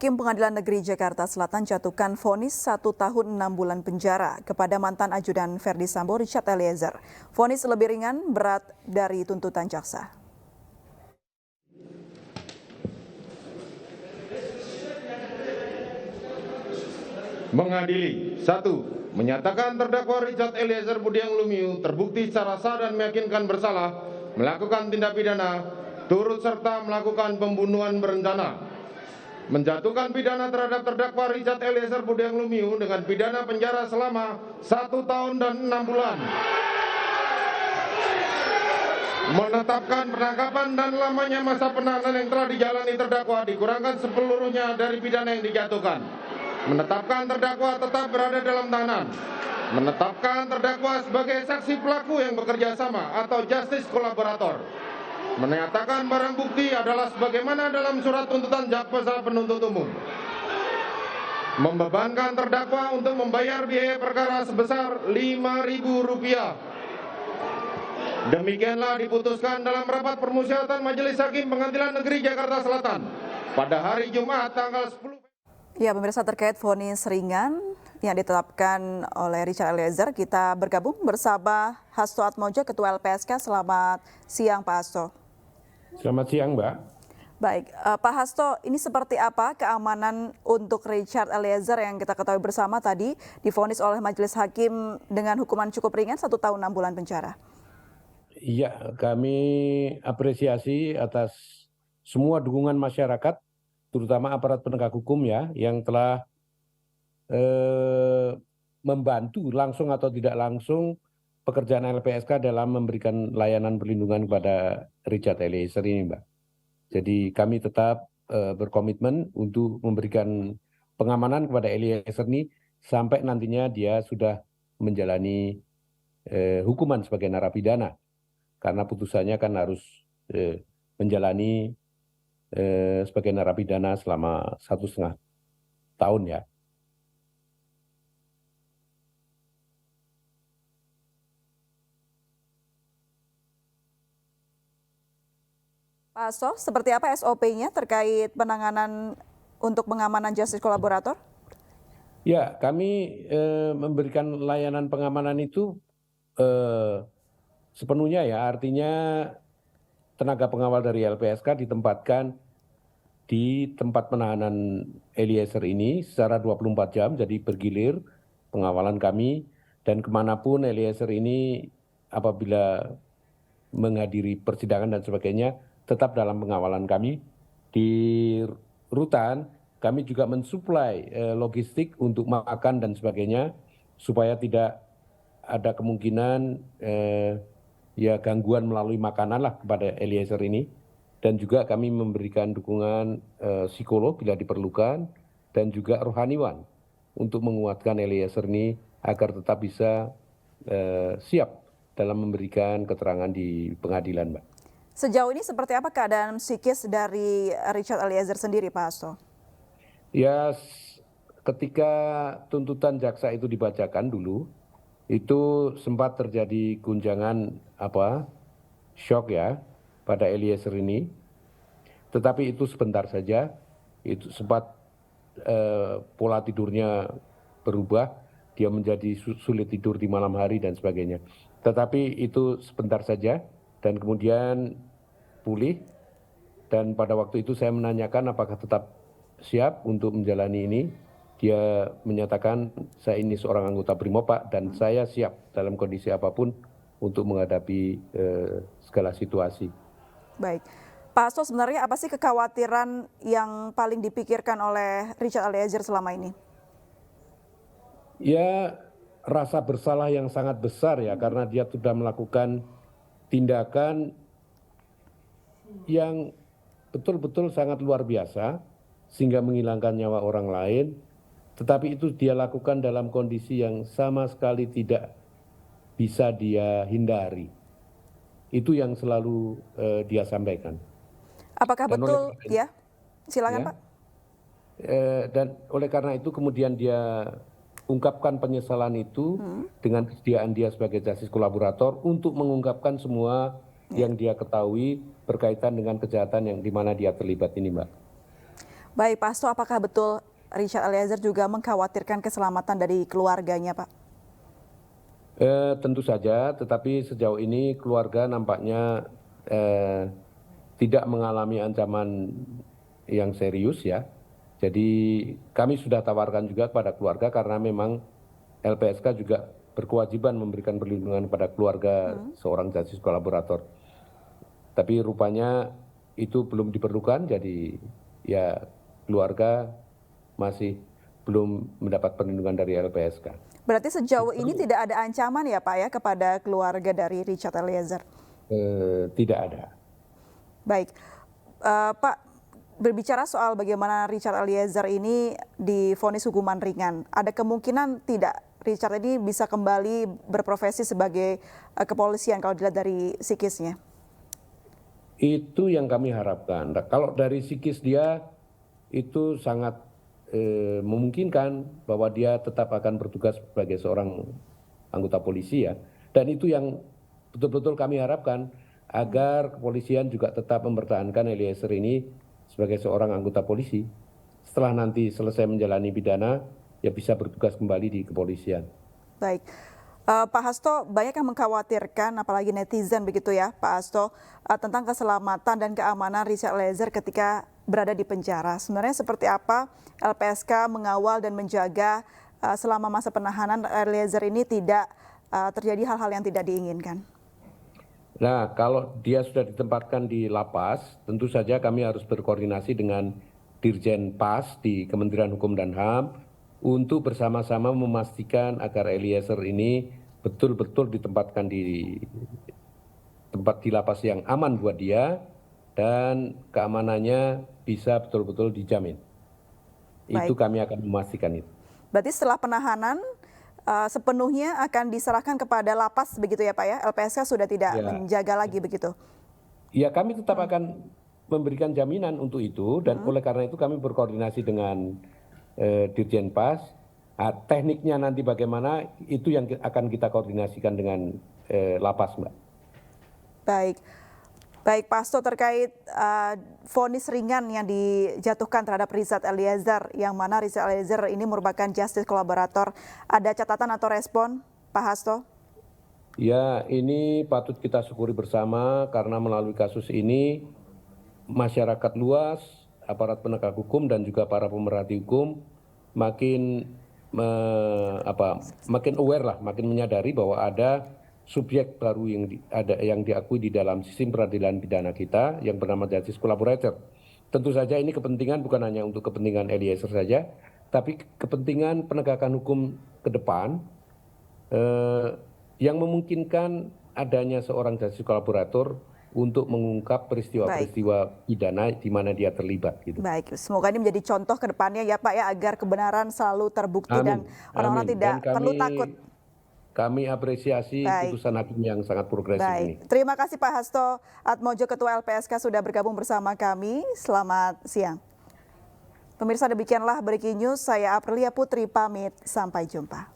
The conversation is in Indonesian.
Hakim Pengadilan Negeri Jakarta Selatan jatuhkan vonis 1 tahun 6 bulan penjara kepada mantan ajudan Ferdy Sambo Richard Eliezer. Vonis lebih ringan berat dari tuntutan jaksa. Mengadili 1. Menyatakan terdakwa Richard Eliezer Budiang Lumiu terbukti secara sah dan meyakinkan bersalah melakukan tindak pidana turut serta melakukan pembunuhan berencana. Menjatuhkan pidana terhadap terdakwa Richard Eliezer Budiang Lumiu dengan pidana penjara selama 1 tahun dan 6 bulan. Menetapkan penangkapan dan lamanya masa penahanan yang telah dijalani terdakwa dikurangkan sepeluruhnya dari pidana yang dijatuhkan. Menetapkan terdakwa tetap berada dalam tahanan. Menetapkan terdakwa sebagai saksi pelaku yang bekerja sama atau justice kolaborator. Menyatakan barang bukti adalah sebagaimana dalam surat tuntutan jaksa penuntut umum. Membebankan terdakwa untuk membayar biaya perkara sebesar Rp5.000. Demikianlah diputuskan dalam rapat permusyawaratan Majelis Hakim Pengadilan Negeri Jakarta Selatan pada hari Jumat tanggal 10. Ya, pemirsa, terkait vonis ringan yang ditetapkan oleh Richard Eliezer, kita bergabung bersama Hasto Atmojo, Ketua LPSK. Selamat siang, Pak Hasto. Selamat siang, Mbak. Baik, Pak Hasto, ini seperti apa keamanan untuk Richard Eliezer yang kita ketahui bersama tadi divonis oleh Majelis Hakim dengan hukuman cukup ringan 1 tahun 6 bulan penjara? Iya, kami apresiasi atas semua dukungan masyarakat, terutama aparat penegak hukum ya, yang telah membantu langsung atau tidak langsung pekerjaan LPSK dalam memberikan layanan perlindungan kepada Richard Eliezer ini, Mbak. Jadi kami tetap berkomitmen untuk memberikan pengamanan kepada Eliezer ini sampai nantinya dia sudah menjalani hukuman sebagai narapidana. Karena putusannya kan harus menjalani sebagai narapidana selama 1,5 tahun ya. Pak Hasto, seperti apa SOP-nya terkait penanganan untuk pengamanan justice kolaborator? Ya, kami memberikan layanan pengamanan itu sepenuhnya ya, artinya tenaga pengawal dari LPSK ditempatkan di tempat penahanan Eliezer ini secara 24 jam, jadi bergilir pengawalan kami, dan kemanapun Eliezer ini apabila menghadiri persidangan dan sebagainya, tetap dalam pengawalan kami. Di rutan, kami juga mensuplai logistik untuk makan dan sebagainya, supaya tidak ada kemungkinan ya gangguan melalui makanan lah kepada Eliezer ini. Dan juga kami memberikan dukungan psikolog bila diperlukan, dan juga rohaniwan untuk menguatkan Eliezer ini agar tetap bisa siap dalam memberikan keterangan di pengadilan, Mbak. Sejauh ini seperti apa keadaan psikis dari Richard Eliezer sendiri, Pak Hasto? Ya, ketika tuntutan jaksa itu dibacakan dulu, itu sempat terjadi guncangan shock ya pada Eliezer ini. Tetapi itu sebentar saja, itu sempat pola tidurnya berubah, dia menjadi sulit tidur di malam hari dan sebagainya. Tetapi itu sebentar saja dan kemudian pulih, dan pada waktu itu saya menanyakan apakah tetap siap untuk menjalani ini. Dia menyatakan, saya ini seorang anggota BRIMOB, Pak, dan saya siap dalam kondisi apapun untuk menghadapi segala situasi. Baik, Pak Hasto, sebenarnya apa sih kekhawatiran yang paling dipikirkan oleh Richard Eliezer selama ini? Ya, rasa bersalah yang sangat besar ya, karena dia sudah melakukan tindakan yang betul-betul sangat luar biasa sehingga menghilangkan nyawa orang lain, tetapi itu dia lakukan dalam kondisi yang sama sekali tidak bisa dia hindari. Itu yang selalu dia sampaikan. Apakah betul ya? Silakan, ya, Pak. Dan oleh karena itu kemudian dia ungkapkan penyesalan itu dengan kesediaan dia sebagai justice kolaborator untuk mengungkapkan semua yang dia ketahui berkaitan dengan kejahatan yang di mana dia terlibat ini, Mbak. Baik, Pak Hasto, apakah betul Richard Eliezer juga mengkhawatirkan keselamatan dari keluarganya, Pak? Tentu saja, tetapi sejauh ini keluarga nampaknya tidak mengalami ancaman yang serius ya. Jadi kami sudah tawarkan juga kepada keluarga karena memang LPSK juga berkewajiban memberikan perlindungan kepada keluarga seorang justice kolaborator. Tapi rupanya itu belum diperlukan, jadi ya keluarga masih belum mendapat perlindungan dari LPSK. Berarti sejauh ini tidak ada ancaman ya Pak ya kepada keluarga dari Richard Eliezer? Tidak ada. Baik, Pak, berbicara soal bagaimana Richard Eliezer ini divonis hukuman ringan, ada kemungkinan tidak Richard ini bisa kembali berprofesi sebagai kepolisian kalau dilihat dari psikisnya? Itu yang kami harapkan. Nah, kalau dari psikis dia itu sangat memungkinkan bahwa dia tetap akan bertugas sebagai seorang anggota polisi ya. Dan itu yang betul-betul kami harapkan agar kepolisian juga tetap mempertahankan Eliezer ini sebagai seorang anggota polisi. Setelah nanti selesai menjalani pidana, ya bisa bertugas kembali di kepolisian. Baik. Pak Hasto, banyak yang mengkhawatirkan, apalagi netizen begitu ya, Pak Hasto, tentang keselamatan dan keamanan Richard Eliezer ketika berada di penjara. Sebenarnya seperti apa LPSK mengawal dan menjaga selama masa penahanan Eliezer ini tidak terjadi hal-hal yang tidak diinginkan? Nah, kalau dia sudah ditempatkan di lapas, tentu saja kami harus berkoordinasi dengan Dirjen PAS di Kementerian Hukum dan HAM untuk bersama-sama memastikan agar Eliezer ini betul-betul ditempatkan di tempat di lapas yang aman buat dia dan keamanannya bisa betul-betul dijamin. Baik. Itu kami akan memastikan itu. Berarti setelah penahanan sepenuhnya akan diserahkan kepada lapas begitu ya Pak ya? LPSK sudah tidak menjaga lagi begitu? Ya, kami tetap akan memberikan jaminan untuk itu dan oleh karena itu kami berkoordinasi dengan Dirjen PAS. Tekniknya nanti bagaimana itu yang akan kita koordinasikan dengan lapas, Mbak. Baik. Baik, Pak Hasto, terkait vonis ringan yang dijatuhkan terhadap Richard Eliezer, yang mana Richard Eliezer ini merupakan justice kolaborator. Ada catatan atau respon, Pak Hasto? Ya, ini patut kita syukuri bersama karena melalui kasus ini masyarakat luas, aparat penegak hukum dan juga para pemerhati hukum makin makin aware lah, makin menyadari bahwa ada subjek baru yang diakui di dalam sistem peradilan pidana kita yang bernama justice collaborator. Tentu saja ini kepentingan bukan hanya untuk kepentingan Eliezer saja, tapi kepentingan penegakan hukum ke depan yang memungkinkan adanya seorang justice collaborator untuk mengungkap peristiwa-peristiwa pidana di mana dia terlibat. Gitu. Baik, semoga ini menjadi contoh ke depannya ya Pak ya, agar kebenaran selalu terbukti. Amin. Dan orang-orang tidak perlu takut. Kami apresiasi putusan hakim yang sangat progresif ini. Terima kasih Pak Hasto Atmojo, Ketua LPSK sudah bergabung bersama kami. Selamat siang. Pemirsa, demikianlah Breaking News. Saya Aprilia Putri pamit. Sampai jumpa.